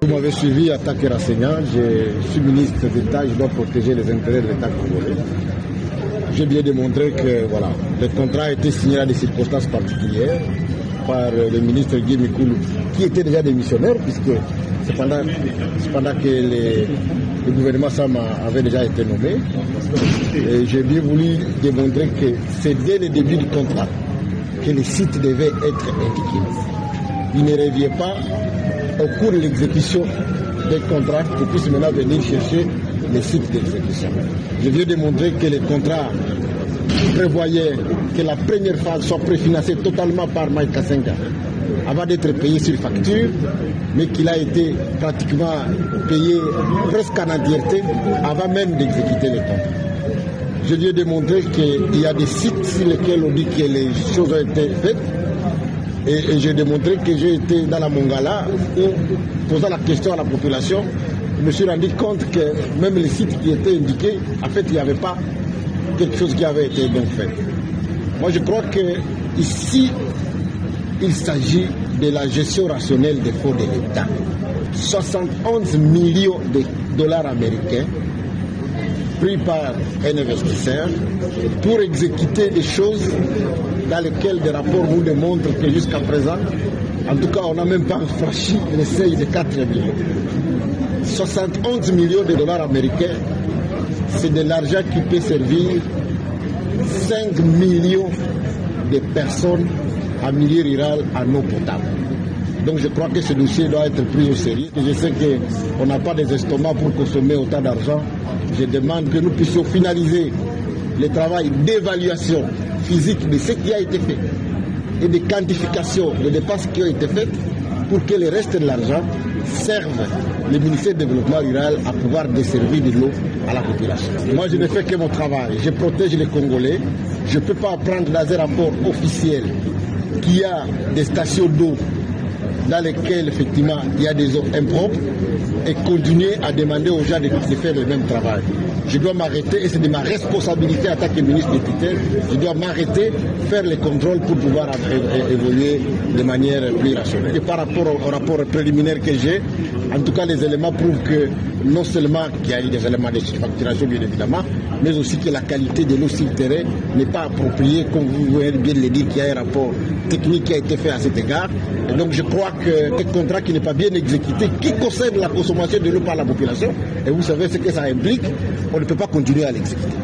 Vous m'avez suivi à attaque et renseignement, je suis ministre d'État, je dois protéger les intérêts de l'État congolais. J'ai bien démontré que voilà, le contrat a été signé à des circonstances particulières par le ministre Guy Mikulu, qui était déjà démissionnaire, puisque c'est pendant que le gouvernement Sama avait déjà été nommé. Et j'ai bien voulu démontrer que c'est dès le début du contrat que les sites devaient être indiqués. Il ne revient pas au cours de l'exécution des contrats qu'on puisse maintenant venir chercher les sites d'exécution. Je viens démontrer que les contrats prévoyaient que la première phase soit préfinancée totalement par Mike Kassenga avant d'être payé sur facture, mais qu'il a été pratiquement payé presque en entièreté avant même d'exécuter les contrats. Je viens démontrer qu'il y a des sites sur lesquels on dit que les choses ont été faites. Et j'ai démontré que j'ai été dans la Mongala où, posant la question à la population, je me suis rendu compte que même les sites qui étaient indiqués, en fait, il n'y avait pas quelque chose qui avait été donc fait. Moi, je crois qu'ici, il s'agit de la gestion rationnelle des fonds de l'État. 71 millions de dollars américains pris par un investisseur pour exécuter des choses dans lesquelles des rapports nous démontrent que jusqu'à présent, en tout cas, on n'a même pas franchi le seuil de 4 millions. 71 millions de dollars américains, c'est de l'argent qui peut servir 5 millions de personnes en milieu rural en eau potable. Donc je crois que ce dossier doit être pris au sérieux. Je sais qu'on n'a pas des estomacs pour consommer autant d'argent. Je demande que nous puissions finaliser le travail d'évaluation physique de ce qui a été fait et de quantification des dépenses qui ont été faites pour que le reste de l'argent serve le ministère du Développement rural à pouvoir desservir de l'eau à la population. Moi, je ne fais que mon travail. Je protège les Congolais. Je ne peux pas prendre dans un rapport officiel qu'il y a des stations d'eau dans lesquelles, effectivement, il y a des eaux impropres et continuer à demander aux gens de faire le même travail. Je dois m'arrêter, et c'est de ma responsabilité en tant que ministre des tutelles, je dois m'arrêter, faire les contrôles pour pouvoir évoluer de manière plus rationnelle. Et par rapport au rapport préliminaire que j'ai, en tout cas, les éléments prouvent que non seulement qu'il y a eu des éléments de surfacturation, bien évidemment, mais aussi que la qualité de l'eau sur le terrain n'est pas appropriée, comme vous voyez bien le dire, qu'il y a un rapport technique qui a été fait à cet égard. Et donc je crois qu'un contrat qui n'est pas bien exécuté, qui concerne la consommation de l'eau par la population, et vous savez ce que ça implique, on ne peut pas continuer à l'exécuter.